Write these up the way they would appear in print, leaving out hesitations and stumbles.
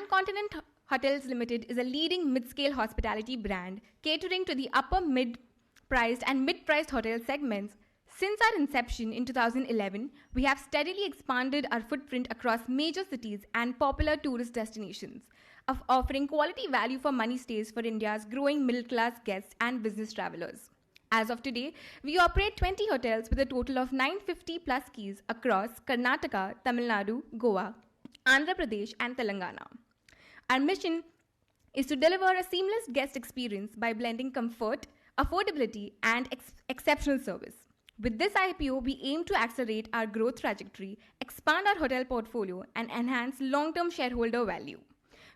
Grand Continent Hotels Limited is a leading mid-scale hospitality brand catering to the upper mid-priced and mid-priced hotel segments. Since our inception in 2011, we have steadily expanded our footprint across major cities and popular tourist destinations, offering quality value for money stays for India's growing middle-class guests and business travelers. As of today, we operate 20 hotels with a total of 950 plus keys across Karnataka, Tamil Nadu, Goa, Andhra Pradesh, and Telangana. Our mission is to deliver a seamless guest experience by blending comfort, affordability, and exceptional service. With this IPO, we aim to accelerate our growth trajectory, expand our hotel portfolio, and enhance long-term shareholder value.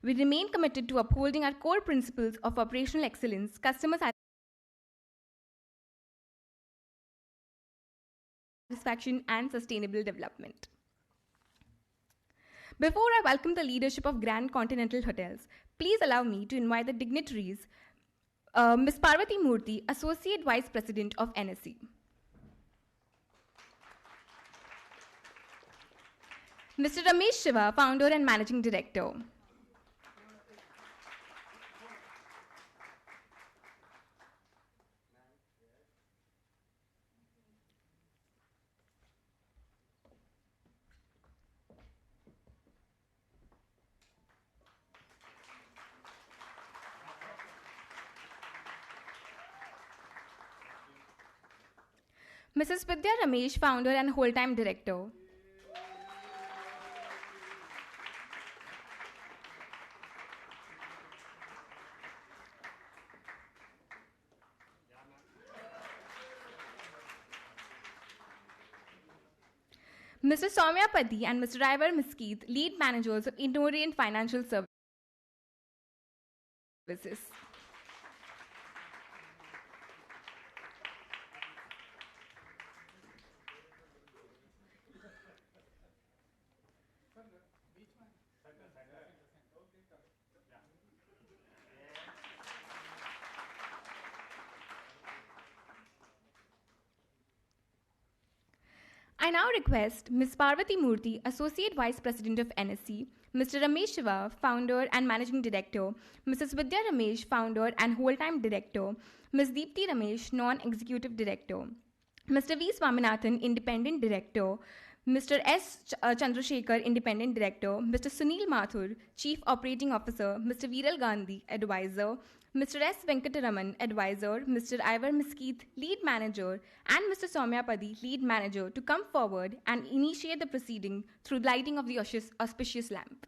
We remain committed to upholding our core principles of operational excellence, customer satisfaction, and sustainable development. Before I welcome the leadership of Grand Continental Hotels, please allow me to invite the dignitaries, Ms. Parvati Murthy, Associate Vice President of NSE. Mr. Ramesh Shiva, Founder and Managing Director. Mrs. Vidya Ramesh, Founder and Whole-Time Director. Mr. Soumya Padi and Mr. Ivar Mesquite, Lead Managers of Indo-Orient Financial Services. I now request Ms. Parvati Murthy, Associate Vice President of NSE, Mr. Ramesh Shiva, Founder and Managing Director, Mrs. Vidya Ramesh, Founder and Whole-Time Director, Ms. Deepti Ramesh, Non-Executive Director, Mr. V. Swaminathan, Independent Director, Mr. S. Chandrasekhar, Independent Director, Mr. Sunil Mathur, Chief Operating Officer, Mr. Viral Gandhi, Advisor, Mr. S. Venkataraman, Advisor, Mr. Ivar Mesquite, Lead Manager, and Mr. Soumya Padi, Lead Manager, to come forward and initiate the proceeding through lighting of the auspicious lamp.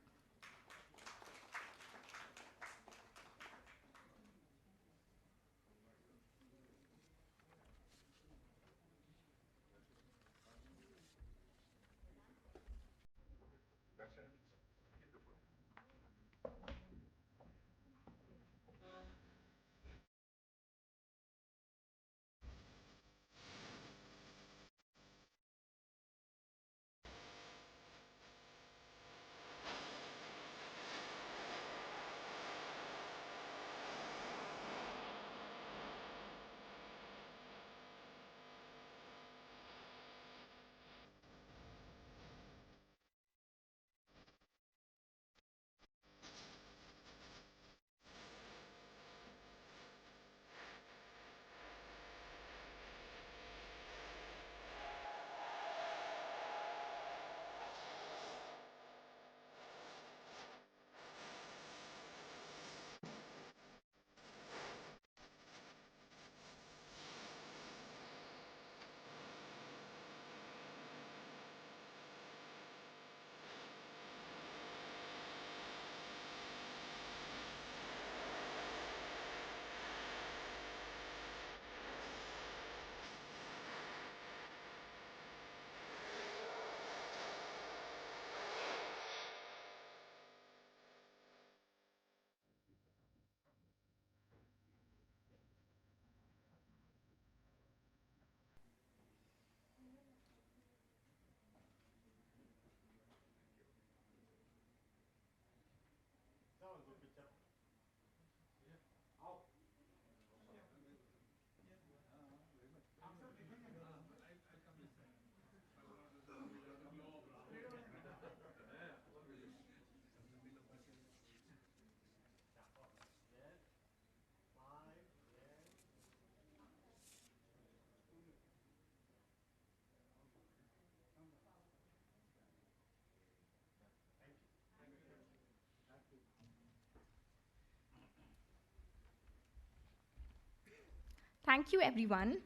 Thank you, everyone.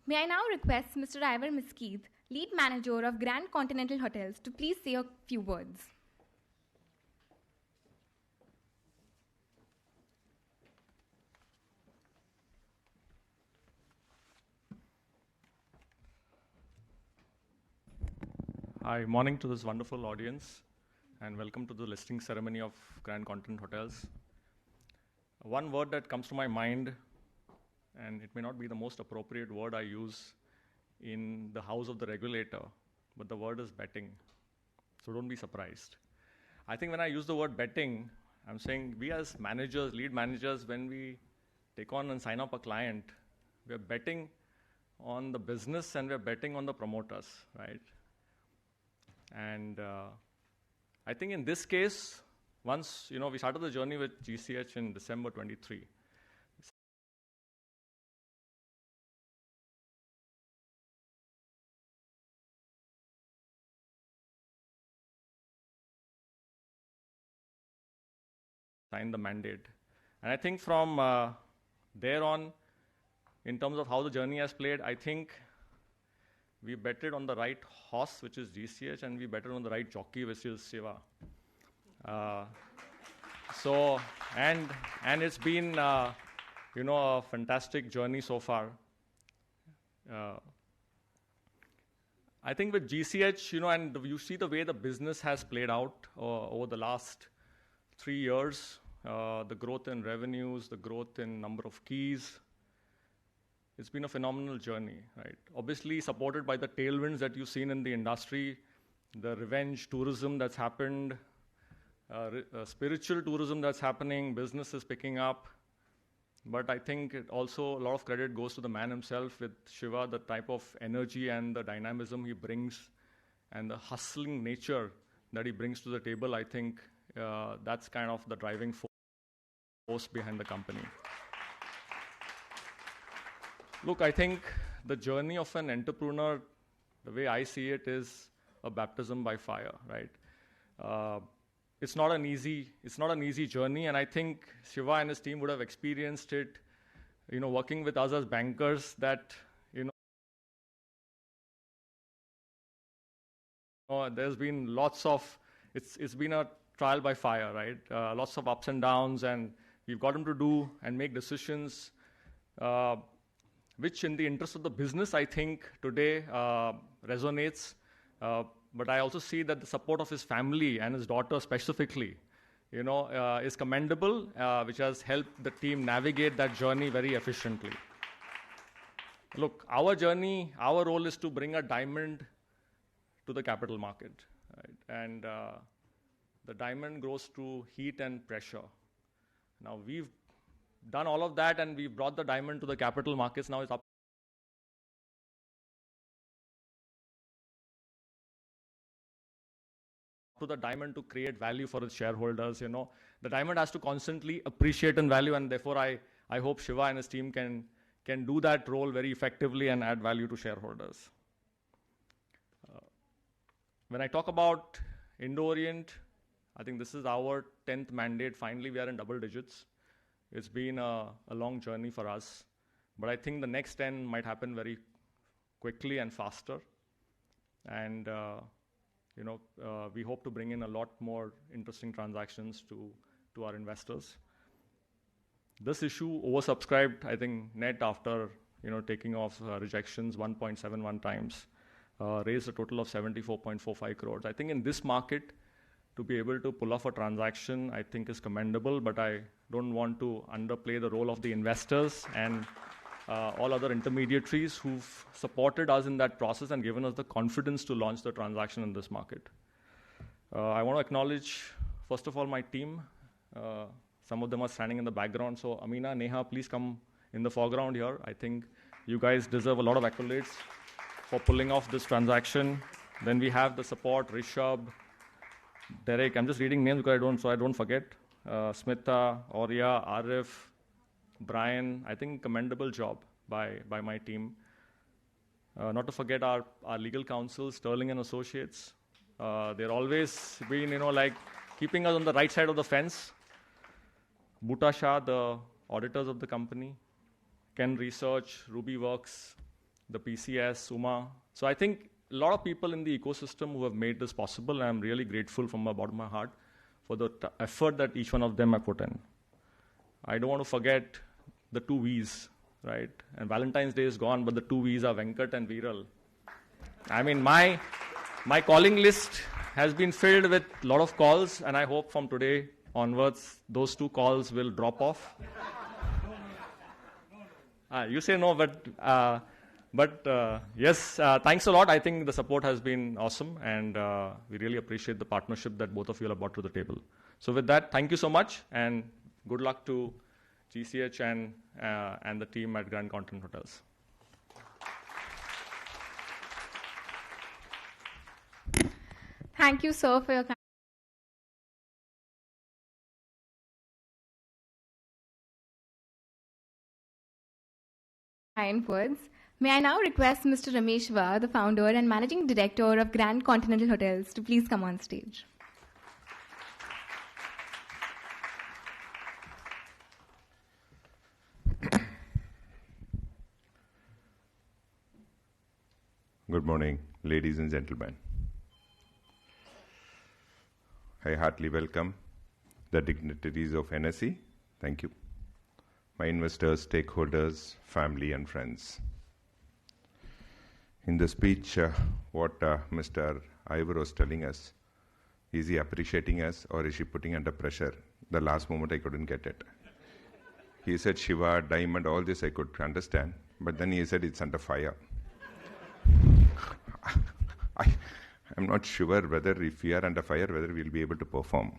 May I now request Mr. Ivor Mesquith, Lead Manager of Grand Continental Hotels, to please say a few words. Hi, morning to this wonderful audience, and welcome to the listing ceremony of Grand Continental Hotels. One word that comes to my mind, and it may not be the most appropriate word I use in the house of the regulator, but the word is betting. So don't be surprised. I think when I use the word betting, I'm saying we as managers, lead managers, when we take on and sign up a client, we're betting on the business and we're betting on the promoters, right? And I think in this case, once we started the journey with GCH in December 23. Signed the mandate. And I think from there on, in terms of how the journey has played, I think we betted on the right horse, which is GCH, and we betted on the right jockey, which is Shiva. And it's been, a fantastic journey so far. I think with GCH, and you see the way the business has played out over the last 3 years, the growth in revenues, the growth in number of keys. It's been a phenomenal journey, right? Obviously supported by the tailwinds that you've seen in the industry, the revenge tourism that's happened, spiritual tourism that's happening, business is picking up. But I think also a lot of credit goes to the man himself with Shiva, the type of energy and the dynamism he brings and the hustling nature that he brings to the table. I think that's kind of the driving force behind the company. Look, I think the journey of an entrepreneur, the way I see it, is a baptism by fire, right? It's not an easy journey, and I think Shiva and his team would have experienced it, working with us as bankers. That there's been lots of it's been a trial by fire, right? Lots of ups and downs, and we've got him to do and make decisions. Which in the interest of the business, I think today resonates. But I also see that the support of his family and his daughter specifically, is commendable, which has helped the team navigate that journey very efficiently. Look, our journey, our role is to bring a diamond to the capital market, right? And the diamond grows through heat and pressure. Now we've done all of that, and we brought the diamond to the capital markets. Now it's up to the diamond to create value for its shareholders. The diamond has to constantly appreciate in value, and therefore I hope Shiva and his team can do that role very effectively and add value to shareholders. When I talk about Indo-Orient, I think this is our 10th mandate. Finally, we are in double digits. It's been a long journey for us, but I think the next 10 might happen very quickly and faster. And we hope to bring in a lot more interesting transactions to our investors. This issue oversubscribed, I think, net after taking off rejections 1.71 times, raised a total of 74.45 crores. I think in this market, to be able to pull off a transaction, I think is commendable, but I don't want to underplay the role of the investors and all other intermediaries who've supported us in that process and given us the confidence to launch the transaction in this market. I want to acknowledge, first of all, my team. Some of them are standing in the background. So Amina, Neha, please come in the foreground here. I think you guys deserve a lot of accolades for pulling off this transaction. Then we have the support, Rishabh, Derek. I'm just reading names because I don't forget. Smita, Aurea, Arif, Brian. I think commendable job by my team. Not to forget our legal counsel, Sterling and Associates. They're always been, keeping us on the right side of the fence. Bhuta Shah, the auditors of the company, Ken Research, Ruby Works, the PCS, Uma. So I think a lot of people in the ecosystem who have made this possible, and I'm really grateful from the bottom of my heart for the effort that each one of them have put in. I don't want to forget the two V's, right? And Valentine's Day is gone, but the two V's are Venkat and Viral. I mean, my calling list has been filled with a lot of calls, and I hope from today onwards, those two calls will drop off. You say no, but yes, thanks a lot. I think the support has been awesome, and we really appreciate the partnership that both of you have brought to the table. So with that, thank you so much, and good luck to GCH and the team at Grand Continent Hotels. Thank you, sir, for your kind words. May I now request Mr. Rameshwar, the founder and managing director of Grand Continental Hotels, to please come on stage. Good morning, ladies and gentlemen. I heartily welcome the dignitaries of NSE. Thank you. My investors, stakeholders, family, and friends. In the speech, what Mr. Ivor was telling us, is he appreciating us or is he putting under pressure? The last moment I couldn't get it. He said Shiva, diamond, all this I could understand, but then he said it's under fire. I'm not sure whether if we are under fire, whether we'll be able to perform.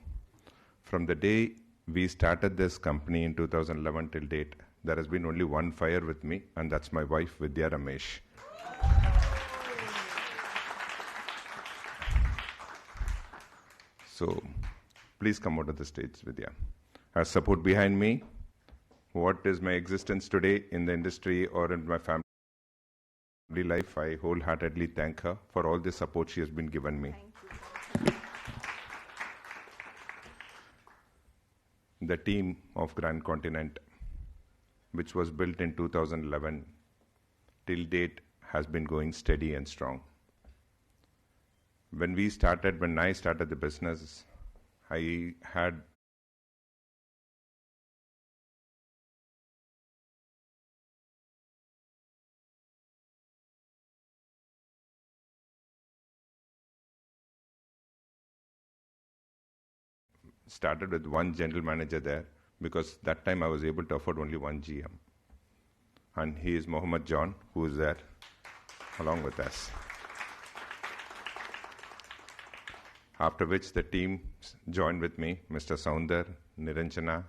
From the day we started this company in 2011 till date, there has been only one fire with me, and that's my wife, Vidya Ramesh. So, please come out of the stage, Vidya. As support behind me, what is my existence today in the industry or in my family life, I wholeheartedly thank her for all the support she has been given me. The team of Grand Continent, which was built in 2011, till date has been going steady and strong. When I started the business, I had started with one general manager there because that time I was able to afford only one GM. And he is Mohammed John, who is there along with us. After which the team joined with me, Mr. Saundar, Niranjana,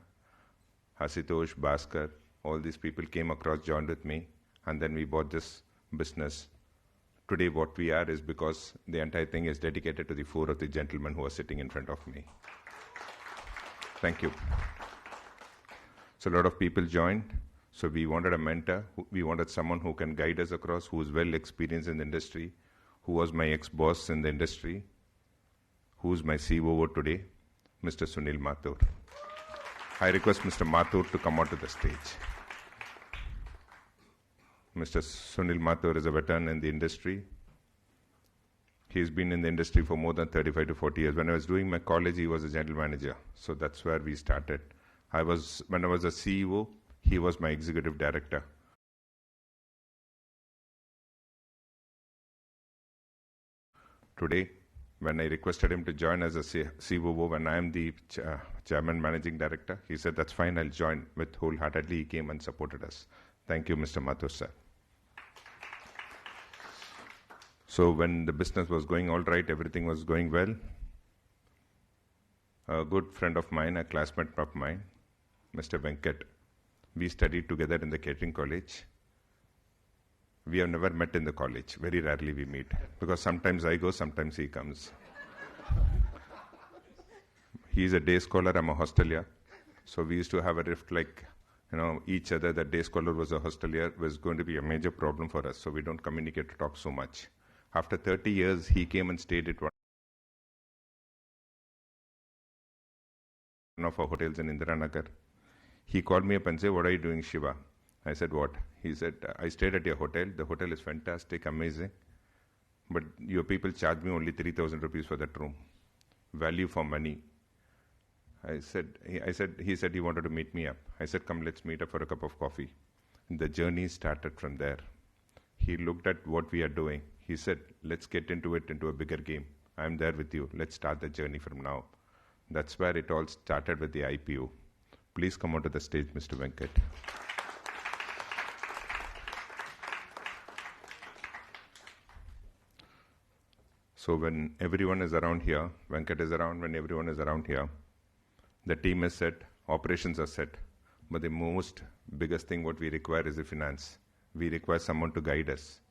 Hasitosh, Bhaskar, all these people came across, joined with me, and then we bought this business. Today what we are is because the entire thing is dedicated to the four of the gentlemen who are sitting in front of me. Thank you. So a lot of people joined. So we wanted a mentor. We wanted someone who can guide us across, who is well experienced in the industry, who was my ex-boss in the industry, who is my COO today, Mr. Sunil Mathur. I request Mr. Mathur to come out to the stage. Mr. Sunil Mathur is a veteran in the industry. He's been in the industry for more than 35 to 40 years. When I was doing my college, he was a general manager. So that's where we started. When I was a CEO, he was my executive director. Today, when I requested him to join as a COO, when I am the chairman managing director, he said, that's fine, I'll join. With wholeheartedly, he came and supported us. Thank you, Mr. Mathur, sir. So when the business was going all right, everything was going well, a good friend of mine, a classmate of mine, Mr. Venkat, we studied together in the catering college. We have never met in the college. Very rarely we meet, because sometimes I go, sometimes he comes. He is a day scholar, I'm a hostelier. So we used to have a rift like, each other. That day scholar was a hostelier, was going to be a major problem for us. So we don't communicate or talk so much. After 30 years, he came and stayed at one of our hotels in Indiranagar. He called me up and said, "What are you doing, Shiva?" I said, "What?" He said, "I stayed at your hotel. The hotel is fantastic, amazing. But your people charge me only 3,000 rupees for that room. Value for money." He said he wanted to meet me up. I said, "Come, let's meet up for a cup of coffee." The journey started from there. He looked at what we are doing. He said, "Let's get into a bigger game. I'm there with you. Let's start the journey from now." That's where it all started with the IPO. Please come onto the stage, Mr. Venkat. So when everyone is around here, Venkat is around, when everyone is around here, the team is set, operations are set, but the most biggest thing what we require is the finance. We require someone to guide us.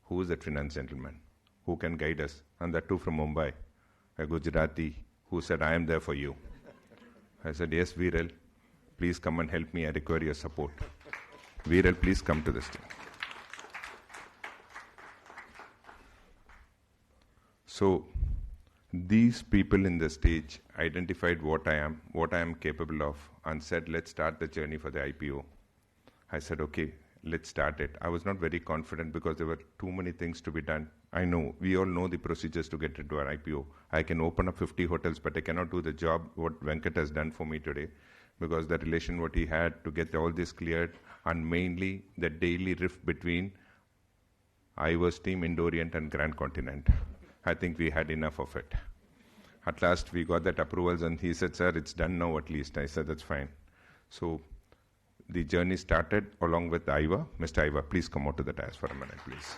Who is that finance gentleman? Who can guide us? And that too from Mumbai, a Gujarati who said, "I am there for you." I said, "Yes, Viral, please come and help me. I require your support." Viral, please come to this team. So these people in the stage identified what I am capable of, and said, "Let's start the journey for the IPO." I said, "Okay, let's start it." I was not very confident because there were too many things to be done. I know, we all know the procedures to get into an IPO. I can open up 50 hotels, but I cannot do the job what Venkat has done for me today, because the relation what he had to get all this cleared, and mainly the daily rift between Ivor's team, Indorient and Grand Continent. I think we had enough of it. At last we got that approvals and he said, "Sir, it's done now at least." I said, "That's fine." So the journey started along with Ivor. Mr. Ivor, please come out to the dais for a minute, please.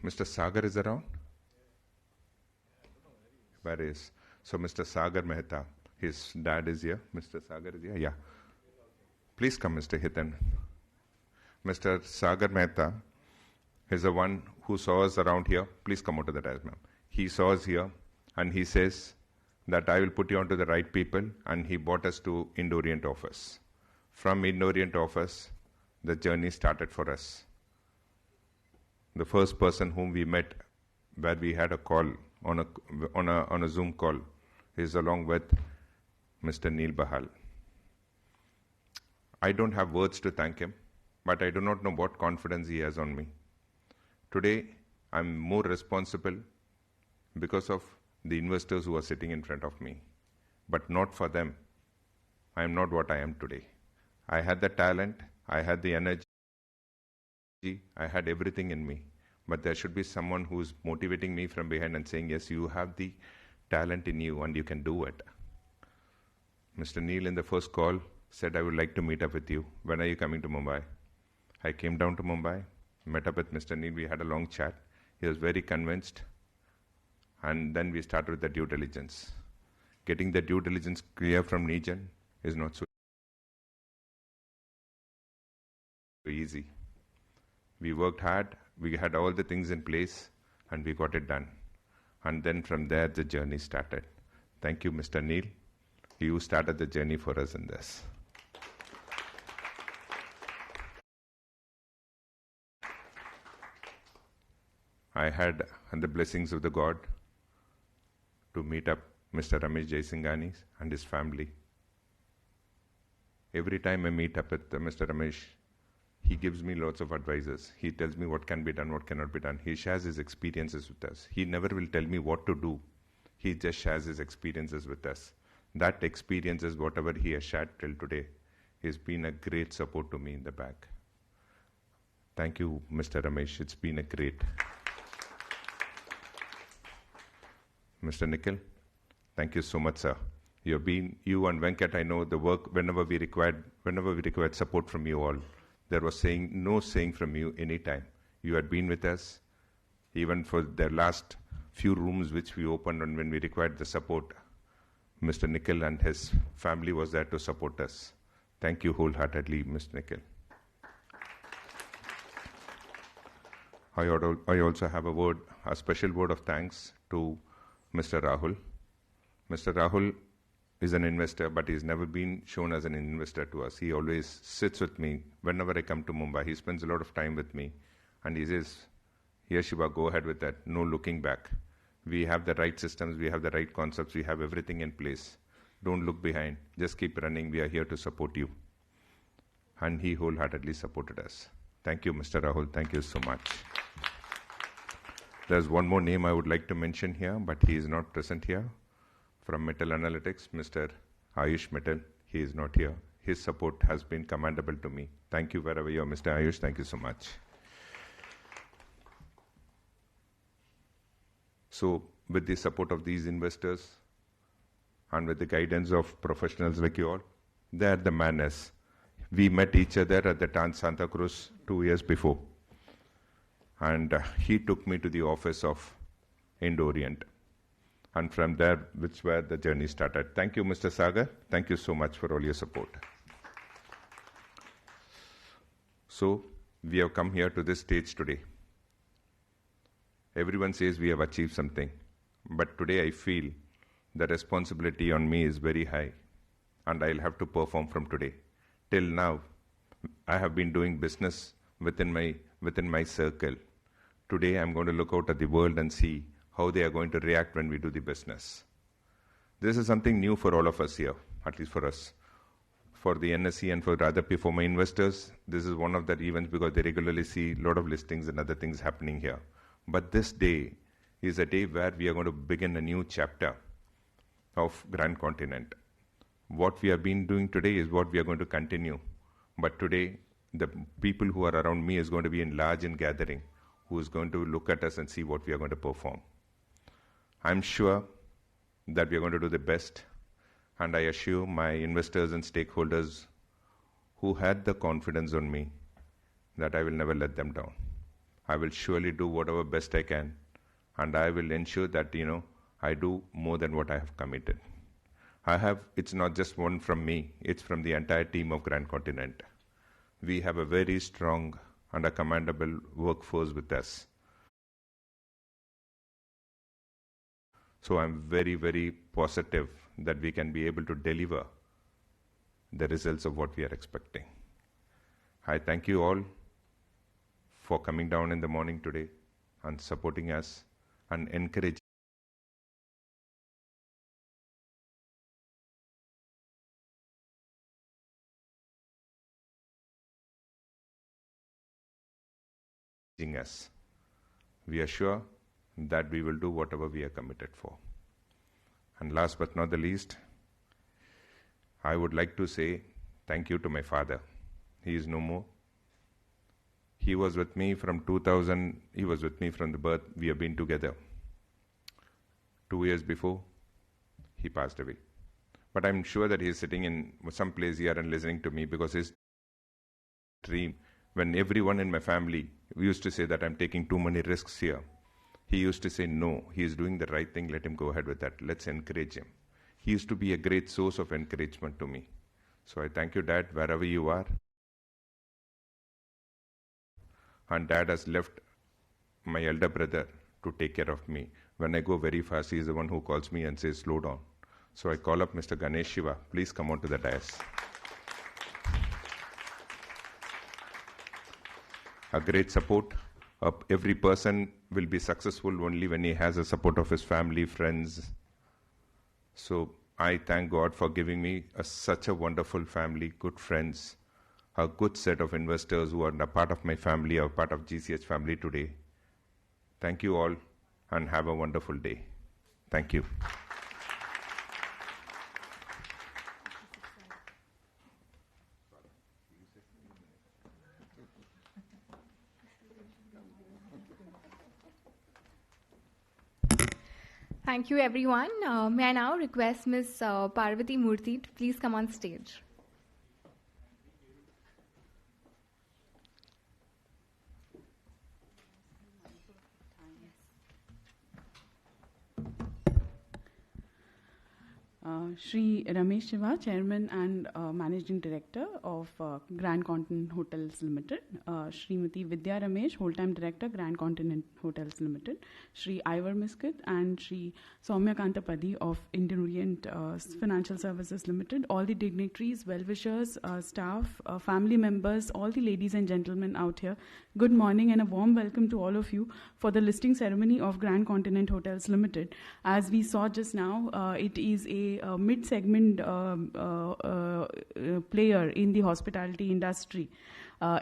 Mr. Sagar is around? Where is? So Mr. Sagar Mehta, his dad is here. Mr. Sagar is here? Yeah. Please come, Mr. Hitan. Mr. Sagar Mehta is the one who saw us around here. Please come out to the dais, ma'am. He saw us here and he says that I will put you on to the right people, and he brought us to Indorient office. From Indorient office, the journey started for us. The first person whom we met, where we had a call on a Zoom call, is along with Mr. Neil Bahal. I don't have words to thank him, but I do not know what confidence he has on me. Today, I'm more responsible because of the investors who are sitting in front of me. But not for them, I am not what I am today. I had the talent, I had the energy, I had everything in me. But there should be someone who is motivating me from behind and saying, "Yes, you have the talent in you and you can do it." Mr. Neil in the first call said, "I would like to meet up with you. When are you coming to Mumbai?" I came down to Mumbai, met up with Mr. Neil, we had a long chat. He was very convinced. And then we started with the due diligence. Getting the due diligence clear from Nijan is not so easy. We worked hard, we had all the things in place, and we got it done. And then from there, the journey started. Thank you, Mr. Neil. You started the journey for us in this. I had the blessings of the God to meet up Mr. Ramesh Jaisinghani and his family. Every time I meet up with Mr. Ramesh, he gives me lots of advices. He tells me what can be done, what cannot be done. He shares his experiences with us. He never will tell me what to do. He just shares his experiences with us. That experiences, whatever he has shared till today, has been a great support to me in the back. Thank you, Mr. Ramesh. It's been a great. Mr. Nikhil, thank you so much, sir. You and Venkat, I know the work whenever we required support from you all. There was no saying from you anytime. You had been with us, even for the last few rooms which we opened, and when we required the support, Mr. Nikhil and his family was there to support us. Thank you wholeheartedly, Mr. Nikhil. I also have a special word of thanks to Mr. Rahul. Mr. Rahul is an investor, but he's never been shown as an investor to us. He always sits with me whenever I come to Mumbai. He spends a lot of time with me, and he says, "Here, Shiva, go ahead with that. No looking back." We have the right systems, we have the right concepts, we have everything in place. Don't look behind, just keep running. We are here to support you. And he wholeheartedly supported us. Thank you, Mr. Rahul. Thank you so much. There's one more name I would like to mention here, but he is not present here. From Metal Analytics, Mr. Ayush Metal, he is not here. His support has been commendable to me. Thank you wherever you are, Mr. Ayush. Thank you so much. So, with the support of these investors and with the guidance of professionals like you all, they are the madness. We met each other at the Tan Santa Cruz 2 years before. And he took me to the office of Indo-Orient. And from there, which where the journey started. Thank you, Mr. Sagar. Thank you so much for all your support. So, we have come here to this stage today. Everyone says we have achieved something. But today I feel the responsibility on me is very high. And I'll have to perform from today. Till now, I have been doing business within my circle. Today, I'm going to look out at the world and see how they are going to react when we do the business. This is something new for all of us here, at least for us. For the NSE and for my investors, this is one of the events because they regularly see a lot of listings and other things happening here. But this day is a day where we are going to begin a new chapter of Grand Continent. What we have been doing today is what we are going to continue. But today, the people who are around me is going to be in large and gathering, who is going to look at us and see what we are going to perform. I'm sure that we are going to do the best, and I assure my investors and stakeholders who had the confidence on me that I will never let them down. I will surely do whatever best I can, and I will ensure that, I do more than what I have committed. It's not just one from me, it's from the entire team of Grand Continent. We have a very strong and a commendable workforce with us. So I'm very, very positive that we can be able to deliver the results of what we are expecting. I thank you all for coming down in the morning today and supporting us and encouraging us. We are sure that we will do whatever we are committed for. And last but not the least, I would like to say thank you to my father. He is no more. He was with me from 2000, he was with me from the birth. We have been together. 2 years before, he passed away. But I'm sure that he is sitting in some place here and listening to me because his dream, when everyone in my family used to say that I'm taking too many risks here, he used to say, no, he is doing the right thing, let him go ahead with that, let's encourage him. He used to be a great source of encouragement to me. So I thank you, Dad, wherever you are. And Dad has left my elder brother to take care of me. When I go very fast, he is the one who calls me and says, slow down. So I call up Mr. Ganesh Shiva, please come on to the dais. A great support. Every person will be successful only when he has the support of his family, friends. So I thank God for giving me such a wonderful family, good friends, a good set of investors who are a part of my family, or part of GCH family today. Thank you all and have a wonderful day. Thank you. Thank you, everyone. May I now request Ms. Parvati Murthy to please come on stage. Shri Ramesh Shiva, Chairman and Managing Director of Grand Continent Hotels Limited. Srimati Vidya Ramesh, Whole-Time Director, Grand Continent Hotels Limited. Shri Ivor Miskit and Shri Soumya Kantapadi of Indian Orient Financial Services Limited. All the dignitaries, well-wishers, staff, family members, all the ladies and gentlemen out here, good morning and a warm welcome to all of you for the listing ceremony of Grand Continent Hotels Limited. As we saw just now, it is a mid-segment player in the hospitality industry.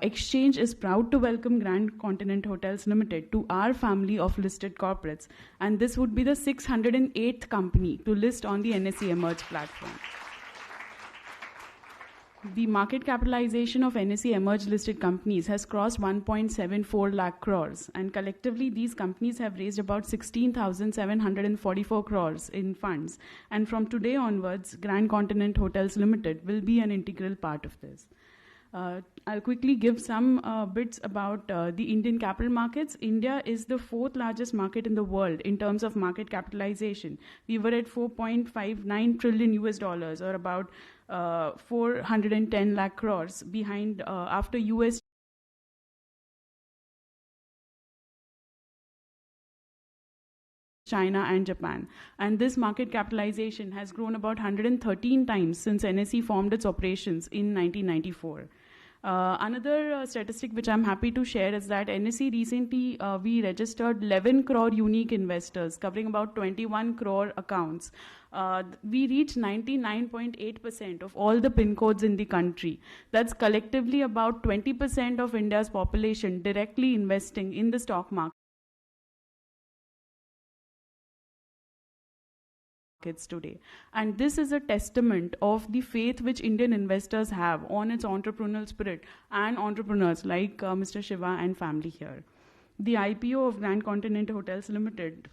Exchange is proud to welcome Grand Continent Hotels Limited to our family of listed corporates, and this would be the 608th company to list on the NSE Emerge platform. The market capitalization of NSE Emerge listed companies has crossed 1.74 lakh crores, and collectively these companies have raised about 16,744 crores in funds. And from today onwards, Grand Continent Hotels Limited will be an integral part of this. I'll quickly give some bits about the Indian capital markets. India is the 4th largest market in the world in terms of market capitalization. We were at 4.59 trillion US dollars, or about 410 lakh crores, behind after US, China and Japan. And this market capitalization has grown about 113 times since NSE formed its operations in 1994. Another statistic which I'm happy to share is that NSE recently, we registered 11 crore unique investors covering about 21 crore accounts. We reached 99.8% of all the PIN codes in the country. That's collectively about 20% of India's population directly investing in the stock market today. And this is a testament of the faith which Indian investors have on its entrepreneurial spirit and entrepreneurs like Mr. Shiva and family here. The IPO of Grand Continent Hotels Limited,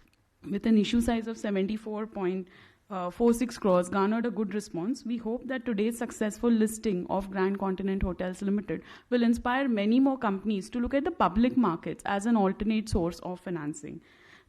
with an issue size of 74.46 crores, garnered a good response. We hope that today's successful listing of Grand Continent Hotels Limited will inspire many more companies to look at the public markets as an alternate source of financing.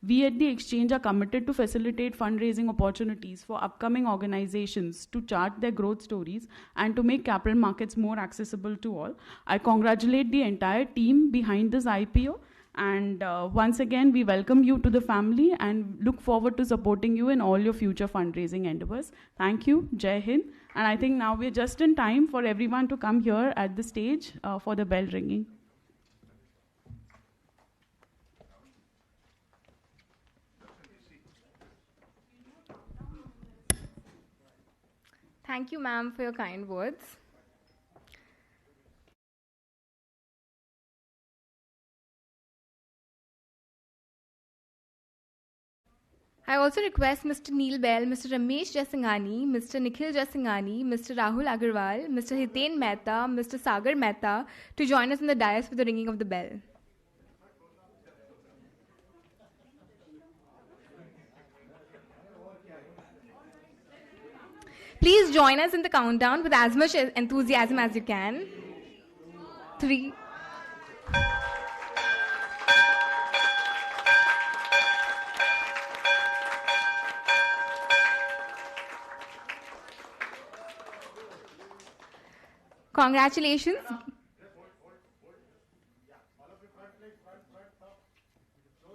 We at the exchange are committed to facilitate fundraising opportunities for upcoming organizations to chart their growth stories and to make capital markets more accessible to all. I congratulate the entire team behind this IPO, and once again we welcome you to the family and look forward to supporting you in all your future fundraising endeavors. Thank you. Jai Hind. And I think now we're just in time for everyone to come here at the stage for the bell ringing. Thank you, ma'am, for your kind words. I also request Mr. Neil Bell, Mr. Ramesh Jasingani, Mr. Nikhil Jasingani, Mr. Rahul Agarwal, Mr. Hiten Mehta, Mr. Sagar Mehta to join us on the dais for the ringing of the bell. Please join us in the countdown with as much enthusiasm as you can. 3. Congratulations.